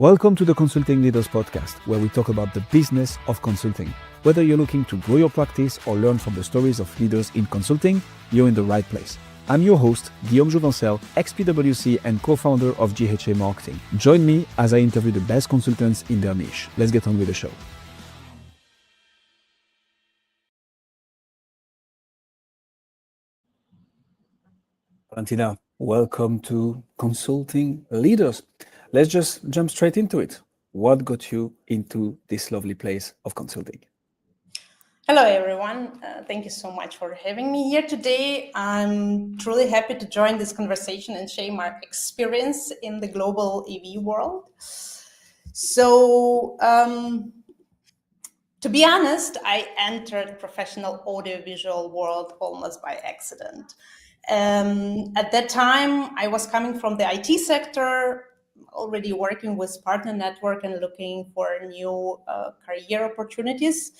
Welcome to the Consulting Leaders Podcast, where we talk about the business of consulting. Whether you're looking to grow your practice or learn from the stories of leaders in consulting, you're in the right place. I'm your host, Guillaume Jouvencel, ex-PwC and co-founder of GHA Marketing. Join me as I interview the best consultants in their niche. Let's get on with the show. Valentina, welcome to Consulting Leaders. Let's just jump straight into it. What got you into this lovely place of consulting? Hello, everyone. Thank you so much for having me here today. I'm truly happy to join this conversation and share my experience in the global AV world. So, to be honest, I entered professional audiovisual world almost by accident. At that time, I was coming from the IT sector, already working with partner network and looking for new career opportunities.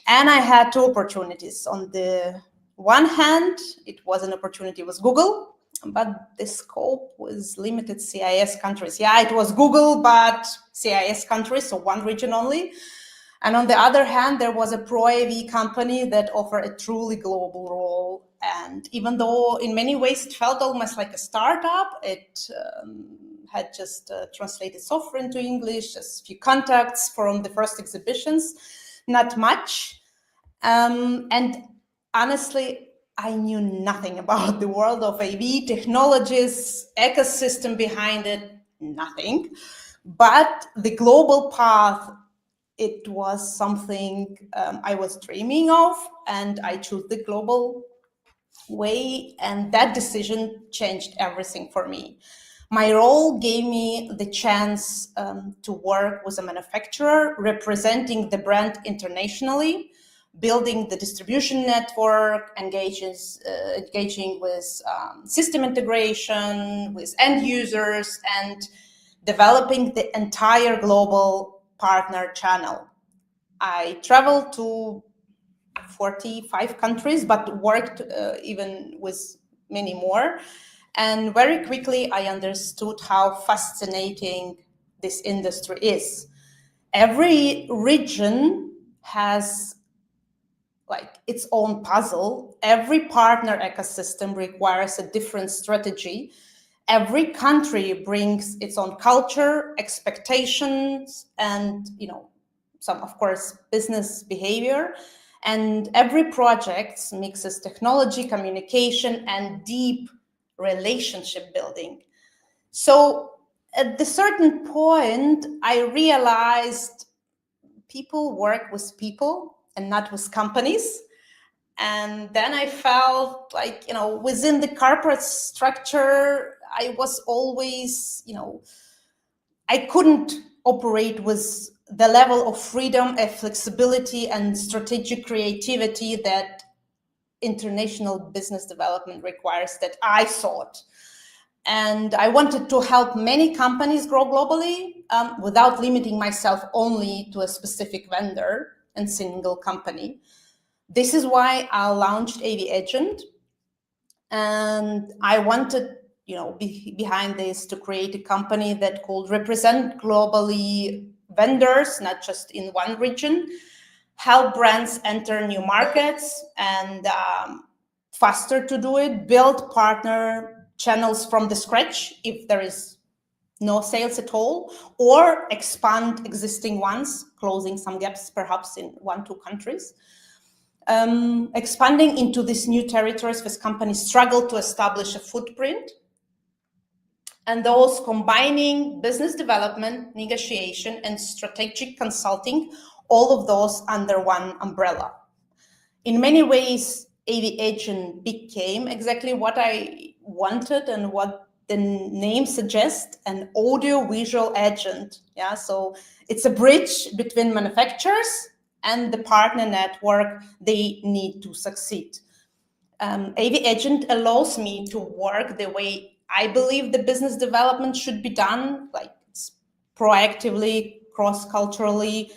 And I had two opportunities. On the one hand, it was an opportunity with Google, but the scope was limited CIS countries. Yeah, it was Google, but CIS countries, so one region only. And on the other hand, there was a pro AV company that offered a truly global role. And even though in many ways it felt almost like a startup, it had just translated software into English, just a few contacts from the first exhibitions, not much. And honestly, I knew nothing about the world of AV, technologies, ecosystem behind it, nothing. But the global path, it was something I was dreaming of, and I chose the global way, and that decision changed everything for me. My role gave me the chance to work with a manufacturer representing the brand internationally, building the distribution network, engaging with system integration, with end users, and developing the entire global partner channel. I traveled to 45 countries, but worked even with many more. And very quickly, I understood how fascinating this industry is. Every region has like its own puzzle. Every partner ecosystem requires a different strategy. Every country brings its own culture, expectations, and some, of course, business behavior. And every project mixes technology, communication, and deep relationship building. So at the certain point, I realized people work with people and not with companies. And then I felt like, within the corporate structure, I was always, I couldn't operate with the level of freedom and flexibility and strategic creativity that international business development requires that I sought. And I wanted to help many companies grow globally without limiting myself only to a specific vendor and single company. This is why I launched AVagent. And I wanted, behind this to create a company that could represent globally vendors, not just in one region, help brands enter new markets and faster to do it, build partner channels from the scratch if there is no sales at all, or expand existing ones, closing some gaps perhaps in 1-2 countries. Expanding into these new territories as companies struggle to establish a footprint, and those combining business development, negotiation, and strategic consulting, all of those under one umbrella. In many ways, AVagent became exactly what I wanted and what the name suggests, an audio-visual agent. Yeah, so it's a bridge between manufacturers and the partner network they need to succeed. AVagent allows me to work the way I believe the business development should be done, like proactively, cross-culturally,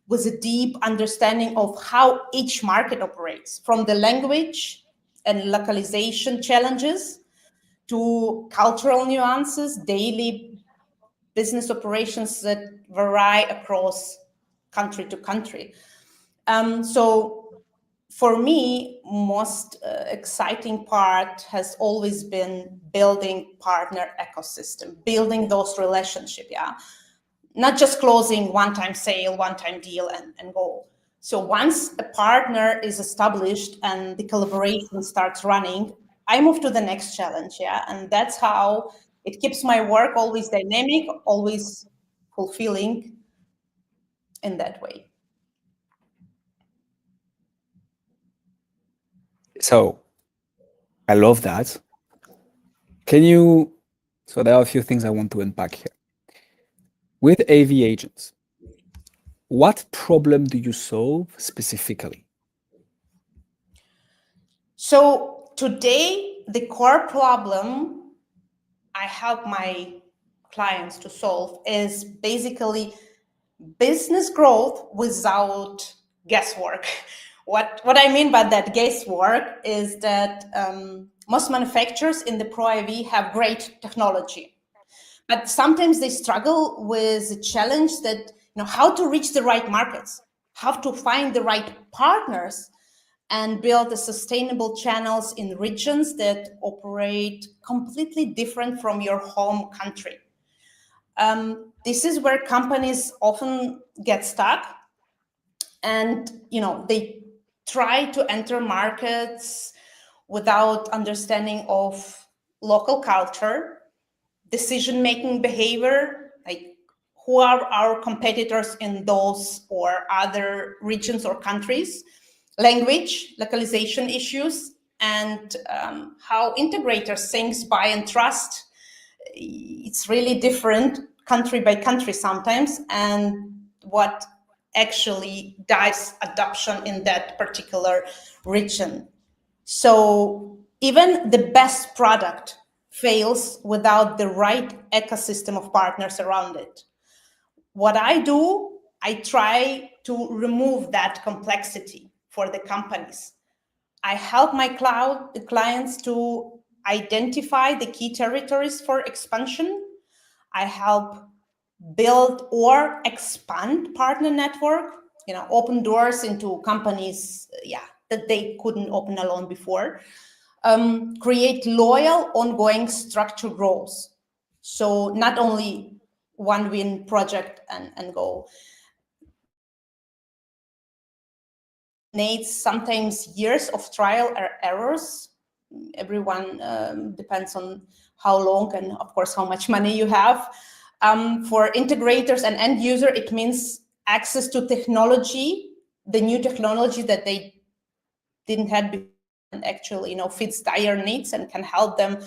with a deep understanding of how each market operates, from the language and localization challenges to cultural nuances, daily business operations that vary across country to country. So for me, most exciting part has always been building partner ecosystem, building those relationships, not just closing one-time sale, one-time deal and go. So once a partner is established and the collaboration starts running, I move to the next challenge, and that's how it keeps my work always dynamic, always fulfilling in that way. So I love that. So there are a few things I want to unpack here. With AVagents, what problem do you solve specifically? So today, the core problem I help my clients to solve is basically business growth without guesswork. What I mean by that guesswork is that most manufacturers in the Pro AV have great technology, but sometimes they struggle with the challenge that, how to reach the right markets, how to find the right partners, and build the sustainable channels in regions that operate completely different from your home country. This is where companies often get stuck, and they try to enter markets without understanding of local culture, decision-making behavior, like who are our competitors in those or other regions or countries, language, localization issues, and how integrators think, buy, and trust. It's really different country by country sometimes, and what actually drives adoption in that particular region. So even the best product fails without the right ecosystem of partners around it. What I do, I try to remove that complexity for the companies. I help my clients to identify the key territories for expansion. I help build or expand partner network, open doors into companies, that they couldn't open alone before. Create loyal, ongoing structure growth. So not only one win project and go. Needs sometimes years of trial or errors. Everyone depends on how long and of course how much money you have. For integrators and end user, it means access to technology, the new technology that they didn't have before, and actually fits their needs and can help them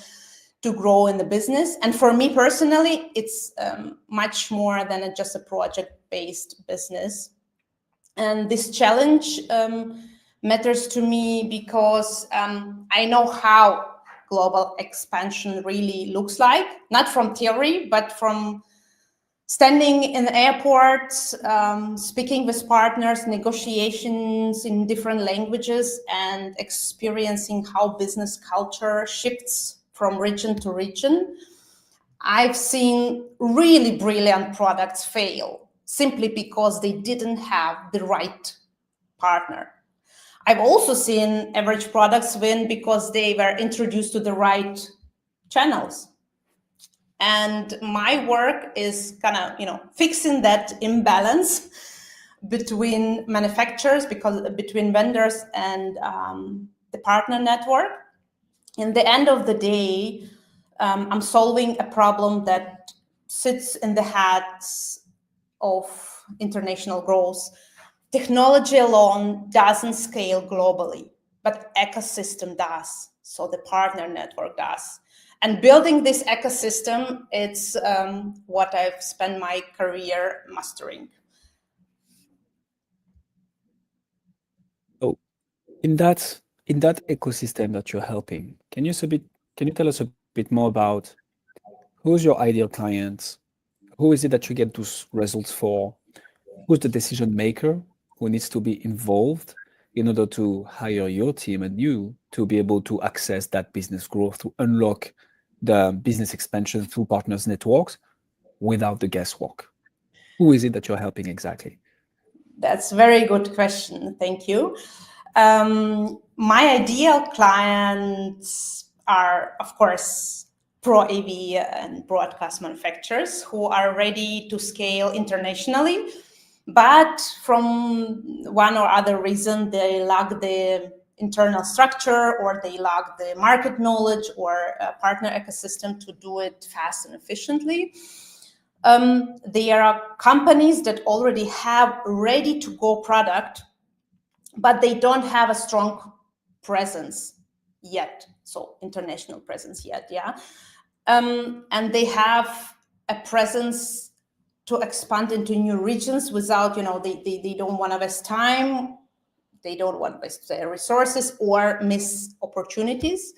to grow in the business. And for me personally, it's much more than just a project-based business. And this challenge matters to me because I know how global expansion really looks like, not from theory, but from standing in the airports, speaking with partners, negotiations in different languages, and experiencing how business culture shifts from region to region. I've seen really brilliant products fail simply because they didn't have the right partner. I've also seen average products win because they were introduced to the right channels. And my work is kind of, fixing that imbalance between manufacturers, between vendors and the partner network. In the end of the day, I'm solving a problem that sits in the heads of international growth. Technology alone doesn't scale globally, but ecosystem does. So the partner network does. And building this ecosystem, it's what I've spent my career mastering. So in that ecosystem that you're helping, can you tell us a bit more about who's your ideal client? Who is it that you get those results for? Who's the decision maker who needs to be involved in order to hire your team and you to be able to access that business growth, to unlock the business expansion through partners networks? without the guesswork? Who is it that you're helping exactly? That's a very good question. Thank you. My ideal clients are, of course, Pro AV and broadcast manufacturers who are ready to scale internationally, but from one or other reason, they lack the internal structure, or they lack the market knowledge or a partner ecosystem to do it fast and efficiently. There are companies that already have ready-to-go product, but they don't have a strong presence yet, so international presence yet, yeah. And they have a presence to expand into new regions without, they don't want to waste time, they don't want to waste their resources or miss opportunities.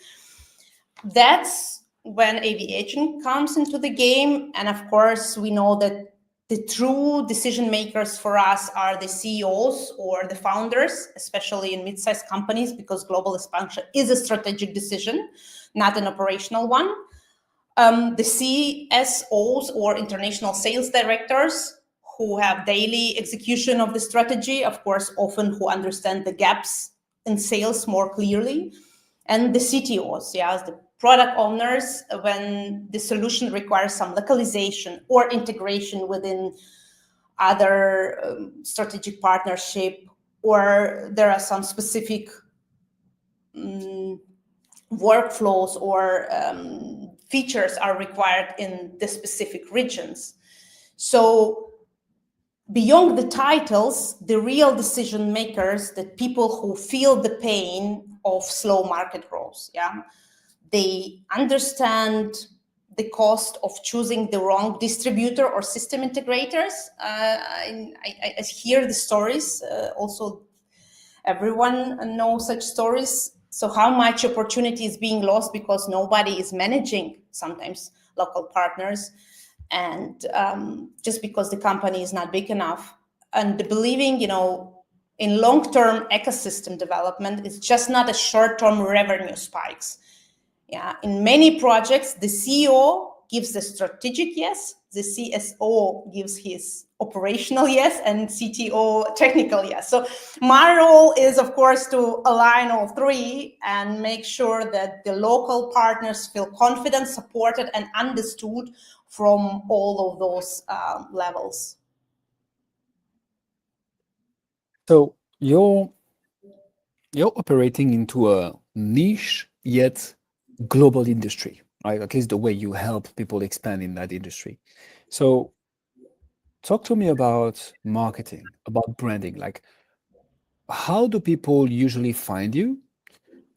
That's when AVagent comes into the game. And of course, we know that the true decision makers for us are the CEOs or the founders, especially in mid-sized companies, because global expansion is a strategic decision, not an operational one. The CSOs or international sales directors who have daily execution of the strategy, of course, often who understand the gaps in sales more clearly. And the CTOs, the product owners, when the solution requires some localization or integration within other strategic partnership, or there are some specific workflows or features are required in the specific regions. So beyond the titles, the real decision makers, the people who feel the pain of slow market growth, they understand the cost of choosing the wrong distributor or system integrators. I hear the stories. Also, everyone knows such stories. So how much opportunity is being lost because nobody is managing sometimes local partners, and just because the company is not big enough. And believing, in long-term ecosystem development is just not a short-term revenue spikes. In many projects, the CEO gives the strategic yes, the CSO gives his operational yes, and CTO technical yes. So my role is, of course, to align all three and make sure that the local partners feel confident, supported, and understood from all of those levels. So you're operating into a niche yet global industry, right? At least the way you help people expand in that industry. So talk to me about marketing, about branding. Like, how do people usually find you?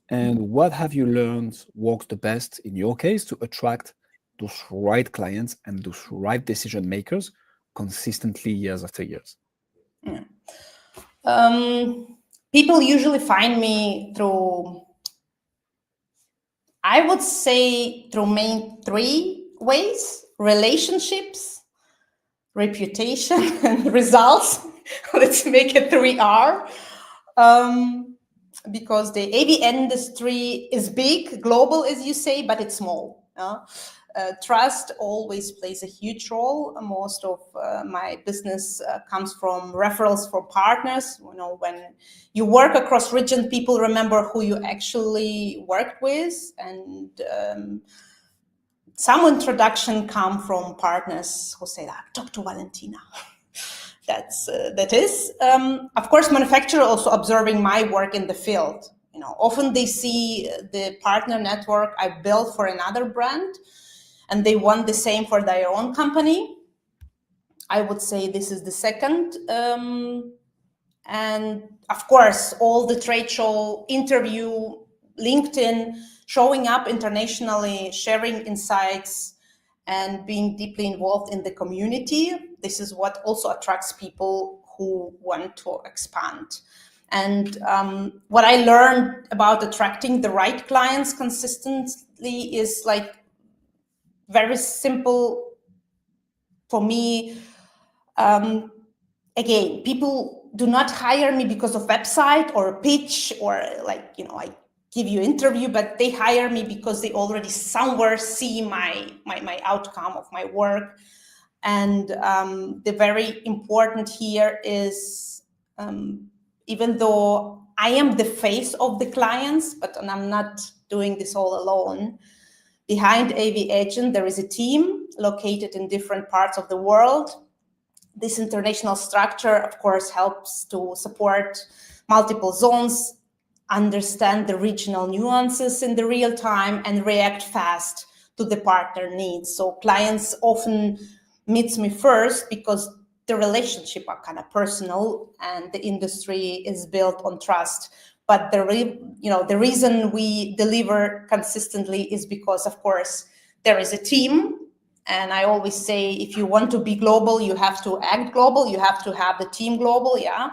And what have you learned works the best in your case to attract those right clients and those right decision makers consistently years after years? People usually find me through, I would say, through main three ways: relationships, reputation, and results. Let's make it 3R. Because the AV industry is big, global, as you say, but it's small. Trust always plays a huge role. Most of my business comes from referrals from partners. When you work across region, people remember who you actually worked with, and some introduction come from partners who say, talk to Valentina. That is. Of course, manufacturer also observing my work in the field. Often they see the partner network I built for another brand, and they want the same for their own company. I would say this is the second. And of course, all the trade show, interview, LinkedIn, showing up internationally, sharing insights, and being deeply involved in the community. This is what also attracts people who want to expand. And what I learned about attracting the right clients consistently is very simple for me. Again, people do not hire me because of website or a pitch or I give you interview, but they hire me because they already somewhere see my outcome of my work. And the very important here is, even though I am the face of the clients, but I'm not doing this all alone. Behind AVagent, there is a team located in different parts of the world. This international structure, of course, helps to support multiple zones, understand the regional nuances in the real time, and react fast to the partner needs. So clients often meet me first because the relationship are kind of personal and the industry is built on trust. But the reason we deliver consistently is because, of course, there is a team. And I always say, if you want to be global, you have to act global. You have to have the team global, yeah.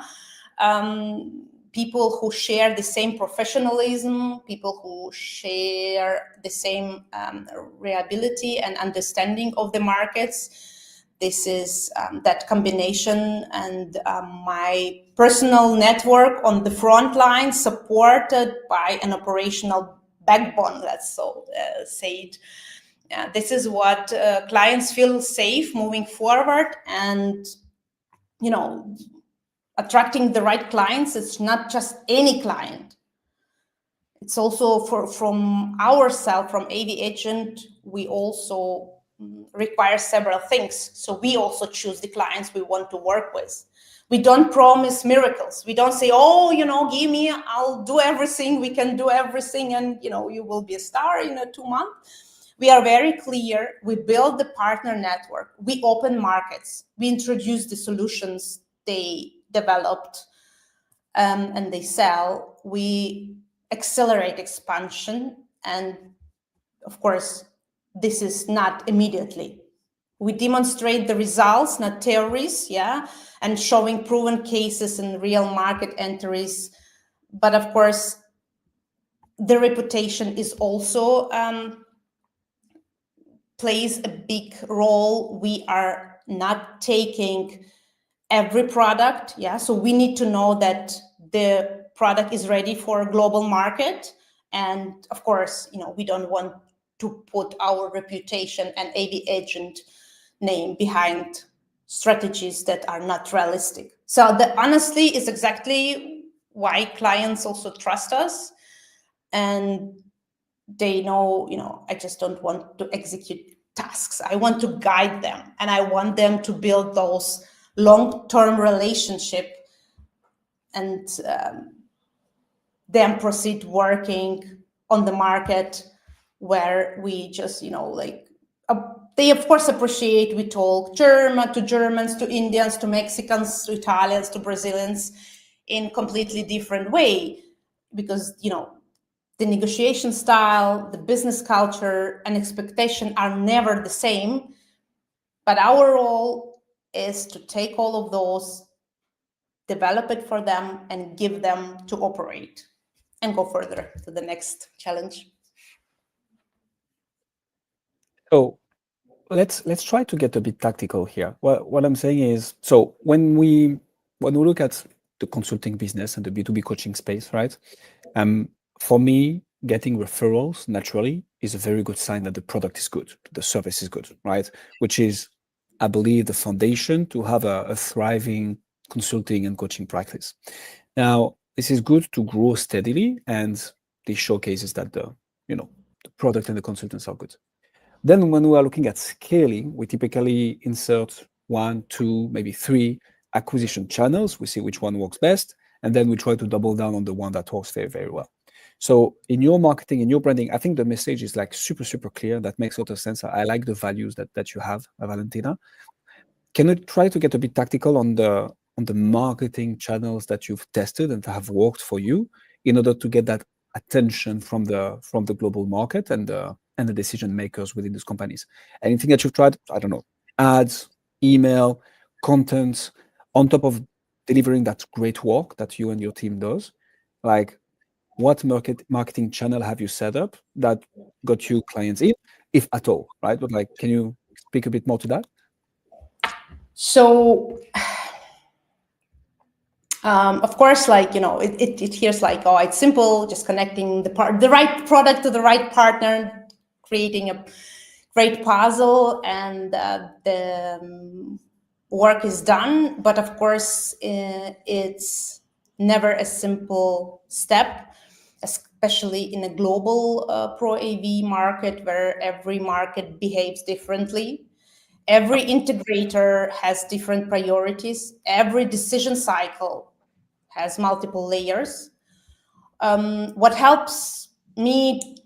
People who share the same professionalism, people who share the same reliability and understanding of the markets. This is that combination, and my personal network on the front line, supported by an operational backbone, let's so say it. This is what clients feel safe moving forward, and attracting the right clients. It's not just any client. It's also from ourselves, from AVagent, we also require several things. So we also choose the clients we want to work with. We don't promise miracles. We don't say, oh, give me, I'll do everything. We can do everything, and you will be a star in 2 months. We are very clear. We build the partner network. We open markets. We introduce the solutions they developed and they sell. We accelerate expansion, and of course, this is not immediately. We demonstrate the results, not theories, yeah, and showing proven cases in real market entries. But of course, the reputation is also plays a big role. We are not taking every product, yeah, so we need to know that the product is ready for a global market. And of course, we don't want to put our reputation and AVagent name behind strategies that are not realistic. So the honestly is exactly why clients also trust us, and they know, I just don't want to execute tasks. I want to guide them, and I want them to build those long-term relationship, and then proceed working on the market where we just, they of course appreciate we talk German to Germans, to Indians, to Mexicans, to Italians, to Brazilians in completely different way, because, the negotiation style, the business culture, and expectation are never the same. But our role is to take all of those, develop it for them, and give them to operate and go further to the next challenge. So let's try to get a bit tactical here. What I'm saying is, so when we look at the consulting business and the B2B coaching space, right? For me, getting referrals naturally is a very good sign that the product is good, the service is good, right? Which is, I believe, the foundation to have a thriving consulting and coaching practice. Now, this is good to grow steadily, and this showcases that the product and the consultants are good. Then when we are looking at scaling, we typically insert 1, 2, maybe 3 acquisition channels. We see which one works best, and then we try to double down on the one that works very, very well. So in your marketing, in your branding, I think the message is like super, super clear. That makes a lot of sense. I like the values that you have, Valentina. Can you try to get a bit tactical on the marketing channels that you've tested and have worked for you in order to get that attention from the global market and the decision makers within these companies? Anything that you've tried? I don't know, ads, email, content, on top of delivering that great work that you and your team does. Like, what marketing channel have you set up that got you clients in, if at all, right? But like, can you speak a bit more to that? So, of course, it hears like, oh, it's simple, just connecting the right product to the right partner, creating great puzzle, and the work is done. But of course, it's never a simple step, especially in a global Pro AV market where every market behaves differently. Every integrator has different priorities. Every decision cycle has multiple layers. What helps me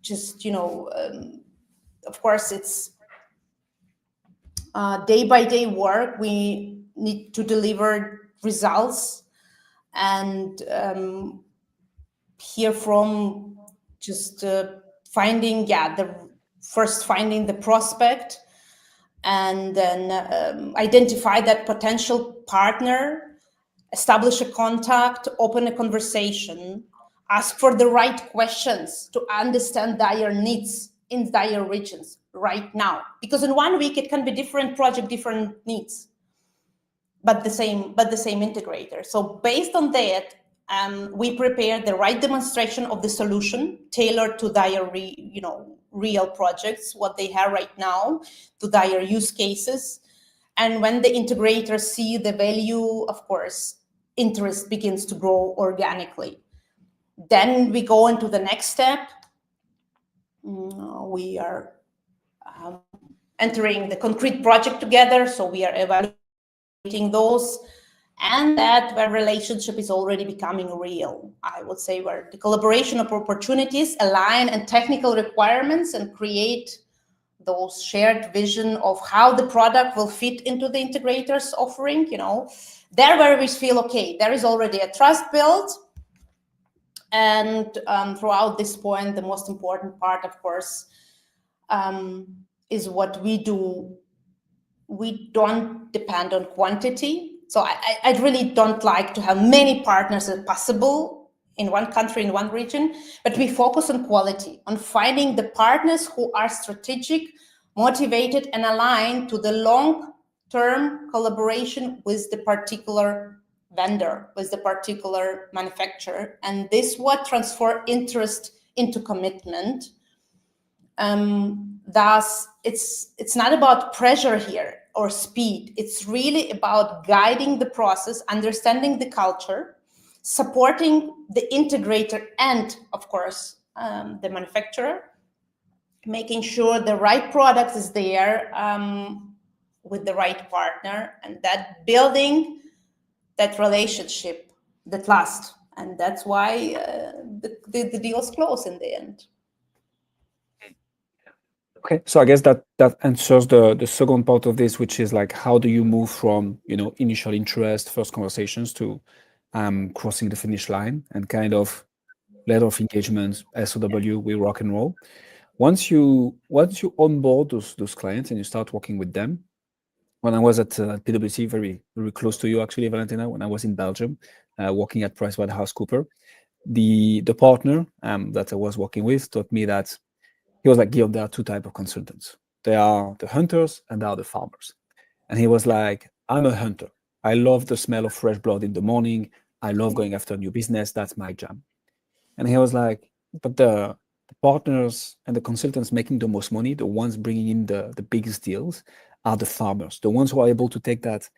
just, of course, it's day-by-day work. We need to deliver results, and here from just finding the prospect, and then identify that potential partner, establish a contact, open a conversation, ask for the right questions to understand their needs in their regions right now. Because in 1 week, it can be different project, different needs, but the same integrator. So based on that, we prepare the right demonstration of the solution tailored to their real projects, what they have right now, to their use cases. And when the integrators see the value, of course, interest begins to grow organically. Then we go into the next step. We are entering the concrete project together, so we are evaluating those, and that where relationship is already becoming real, I would say, where the collaboration of opportunities align and technical requirements and create those shared vision of how the product will fit into the integrator's offering, there where we feel, okay, there is already a trust built. And throughout this point, the most important part, of course, is what we do. We don't depend on quantity. So I really don't like to have many partners as possible in one country, in one region, but we focus on quality, on finding the partners who are strategic, motivated, and aligned to the long-term collaboration with the particular vendor, with the particular manufacturer. And this what transfer interest into commitment. Thus, it's not about pressure here or speed. It's really about guiding the process, understanding the culture, supporting the integrator and, of course, the manufacturer, making sure the right product is there with the right partner, and that building that relationship that lasts. And that's why the deals close in the end. Okay, so I guess that answers the second part of this, which is like, how do you move from initial interest, first conversations, to crossing the finish line and kind of letter of engagement, SOW, we rock and roll. Once you onboard those clients and you start working with them, when I was at PwC, very very close to you actually, Valentina, when I was in Belgium, working at PricewaterhouseCoopers, the partner that I was working with taught me that. He was like, Guillaume, there are two types of consultants. There are the hunters and there are the farmers. And he was like, I'm a hunter. I love the smell of fresh blood in the morning. I love going after new business. That's my jam. And he was like, but the partners and the consultants making the most money, the ones bringing in the biggest deals, are the farmers, the ones who are able to take that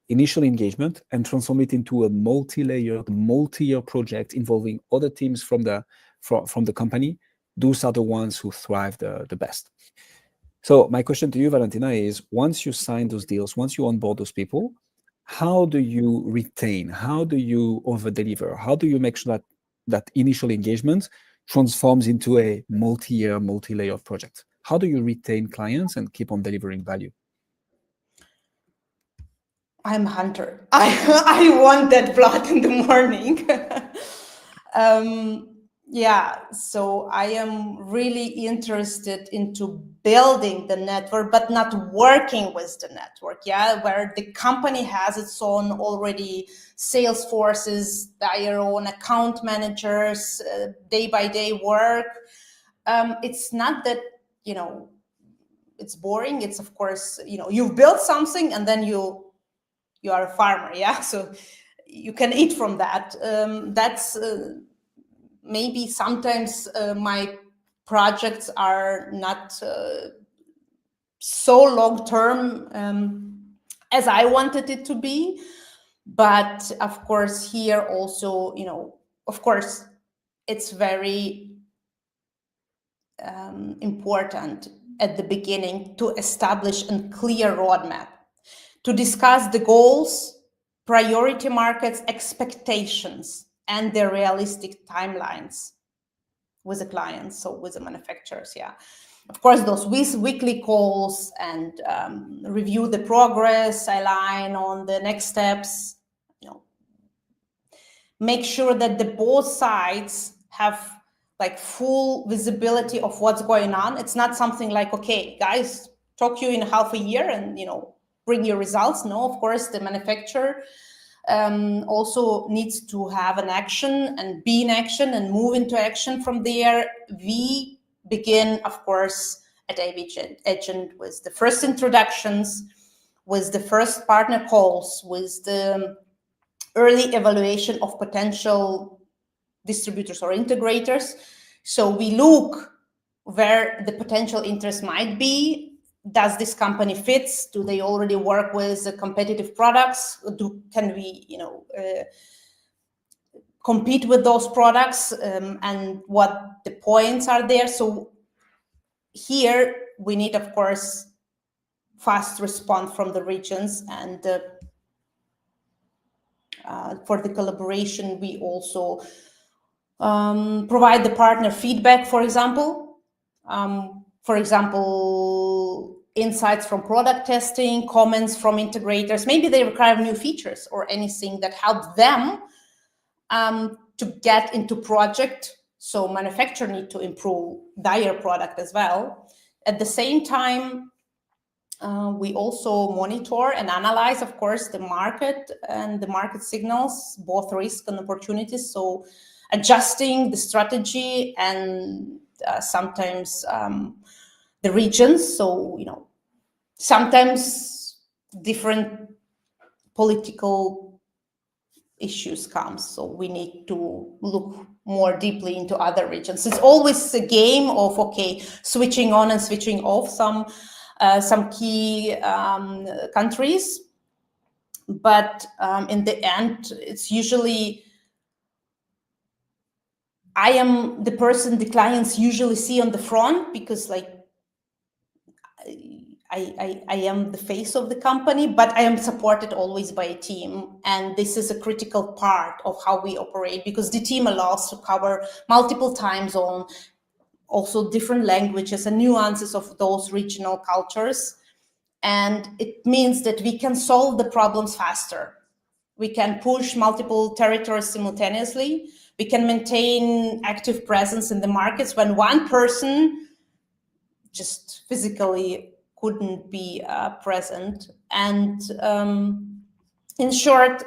initial engagement and transform it into a multi-layered, multi-year project involving other teams from the company. Those are the ones who thrive the best. So my question to you, Valentina, is once you sign those deals, once you onboard those people, how do you retain? How do you over-deliver? How do you make sure that initial engagement transforms into a multi-year, multi-layer project? How do you retain clients and keep on delivering value? I'm a hunter. I want that blood in the morning. Yeah, so I am really interested into building the network, but not working with the network, where the company has its own already sales forces, their own account managers, day-by-day work. It's not that, it's boring. It's, of course, you've built something and then you are a farmer, so you can eat from that. That's maybe sometimes my projects are not so long-term as I wanted it to be. But of course, here also, of course, it's very important at the beginning to establish a clear roadmap, to discuss the goals, priority markets, expectations, and the realistic timelines with the clients, so with the manufacturers. Yeah, of course, those weekly calls and review the progress, align on the next steps, make sure that the both sides have like full visibility of what's going on. It's not something like, okay, guys, talk to you in half a year and bring your results. No, of course, the manufacturer also needs to have an action and be in action and move into action. From there, we begin, of course, at AVagent with the first introductions, with the first partner calls, with the early evaluation of potential distributors or integrators. So we look where the potential interest might be. Does this company fits? Do they already work with the competitive products? Can we, compete with those products, and what the points are there? So here we need, of course, fast response from the regions, and for the collaboration, we also provide the partner feedback, for example. Insights from product testing, comments from integrators. Maybe they require new features or anything that help them to get into project. So manufacturer need to improve their product as well. At the same time, we also monitor and analyze, of course, the market and the market signals, both risk and opportunities. So adjusting the strategy and sometimes the regions. So, sometimes different political issues come. So we need to look more deeply into other regions. It's always a game of, okay, switching on and switching off some key countries. But in the end, it's usually I am the person the clients usually see on the front, because I am the face of the company, but I am supported always by a team. And this is a critical part of how we operate, because the team allows to cover multiple time zones, also different languages and nuances of those regional cultures. And it means that we can solve the problems faster. We can push multiple territories simultaneously. We can maintain active presence in the markets when one person just physically couldn't be present. And in short,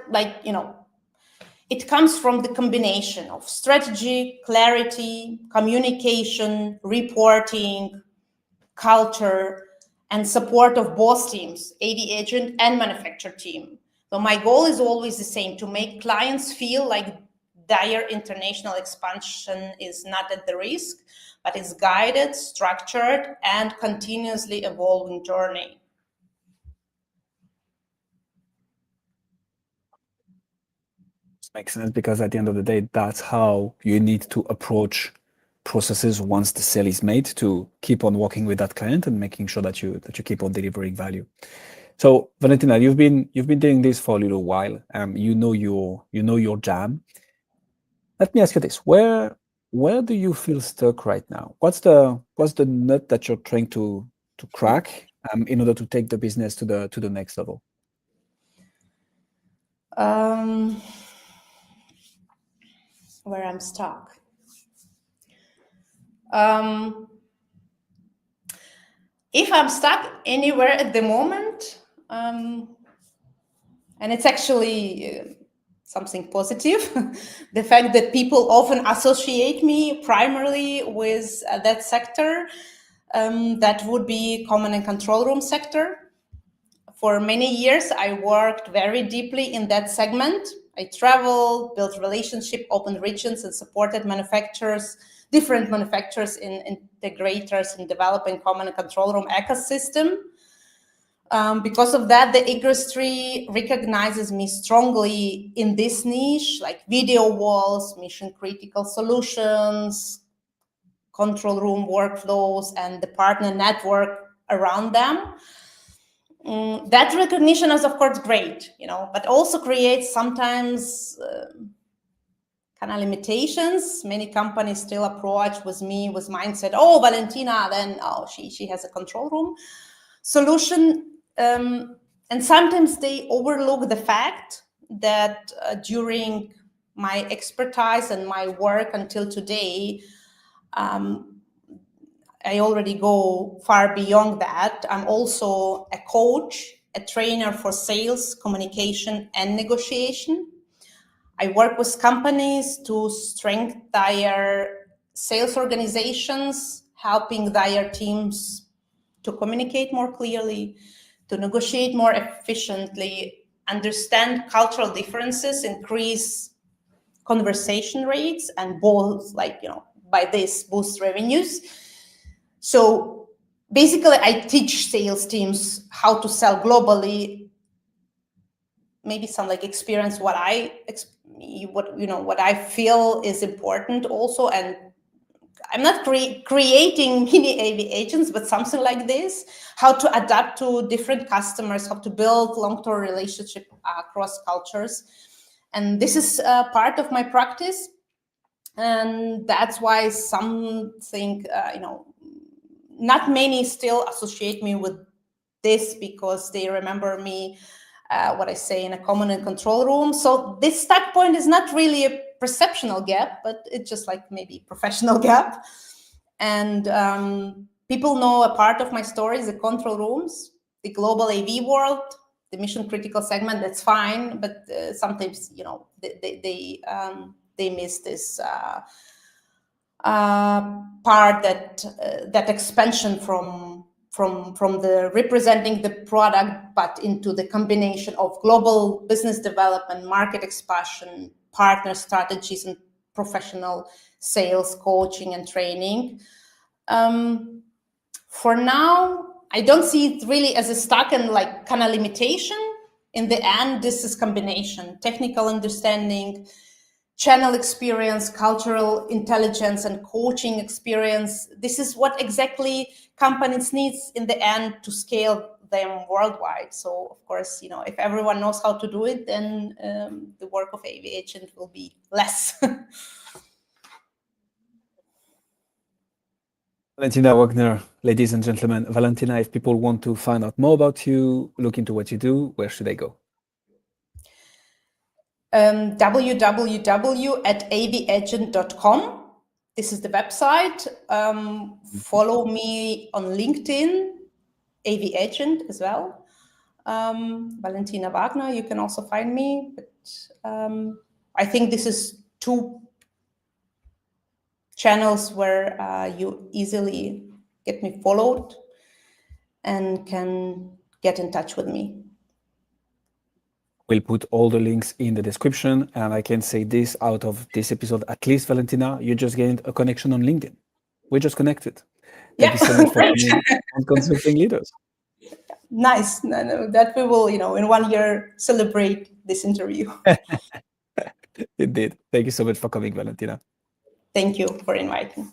it comes from the combination of strategy, clarity, communication, reporting, culture, and support of both teams, AVagent and manufacturer team. So my goal is always the same: to make clients feel like their international expansion is not at the risk, but is guided, structured, and continuously evolving journey. Makes sense, because at the end of the day, that's how you need to approach processes once the sale is made, to keep on working with that client and making sure that you keep on delivering value. So Valentina, you've been doing this for a little while. You know your jam. Let me ask you this: where do you feel stuck right now? What's the nut that you're trying to crack in order to take the business to the next level? Where I'm stuck. If I'm stuck anywhere at the moment, and it's actually something positive, the fact that people often associate me primarily with that sector, that would be command and control room sector. For many years, I worked very deeply in that segment. I traveled, built relationships, opened regions, and supported manufacturers different manufacturers and integrators in developing common control room ecosystem. Because of that, the industry recognizes me strongly in this niche, like video walls, mission-critical solutions, control room workflows, and the partner network around them. That recognition is, of course, great, but also creates sometimes kind of limitations. Many companies still approach with me with mindset, oh, Valentina, then she has a control room solution. And sometimes they overlook the fact that during my expertise and my work until today, I already go far beyond that. I'm also a coach, a trainer for sales, communication, and negotiation. I work with companies to strengthen their sales organizations, helping their teams to communicate more clearly, to negotiate more efficiently, understand cultural differences, increase conversation rates, and both, by this boost revenues. So basically, I teach sales teams how to sell globally. Maybe some experience what I feel is important also, and I'm not creating mini AVagents, but something like this, how to adapt to different customers, how to build long-term relationship across cultures. And this is part of my practice. And that's why some think, not many still associate me with this because they remember me, what I say, in a common and control room. So this stack point is not really a perceptional gap, but it's just maybe professional gap. And people know a part of my story is the control rooms, the global AV world, the mission critical segment. That's fine, but sometimes they miss this part, that expansion from the representing the product, but into the combination of global business development, market expansion, partner strategies, and professional sales, coaching, and training. For now, I don't see it really as a stuck and kind of limitation. In the end, this is combination, technical understanding, channel experience, cultural intelligence, and coaching experience. This is what exactly companies need in the end to scale them worldwide. So of course, if everyone knows how to do it, then the work of AVagent will be less. Valentina Wagner, ladies and gentlemen. Valentina, if people want to find out more about you, look into what you do, where should they go? www.avagent.com. This is the website. Follow me on LinkedIn, AVagent as well. Valentina Wagner, you can also find me. But I think this is two channels where you easily get me followed and can get in touch with me. We'll put all the links in the description, and I can say this out of this episode, at least, Valentina, you just gained a connection on LinkedIn. We're just connected. Thank you so much for being on Consulting Leaders. Nice. No, that we will, in 1 year celebrate this interview. Indeed. Thank you so much for coming, Valentina. Thank you for inviting.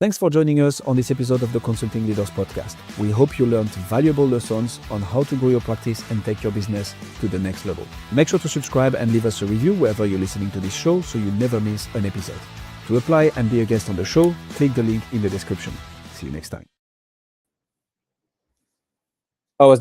Thanks for joining us on this episode of the Consulting Leaders Podcast. We hope you learned valuable lessons on how to grow your practice and take your business to the next level. Make sure to subscribe and leave us a review wherever you're listening to this show so you never miss an episode. To apply and be a guest on the show, click the link in the description. See you next time. How was this?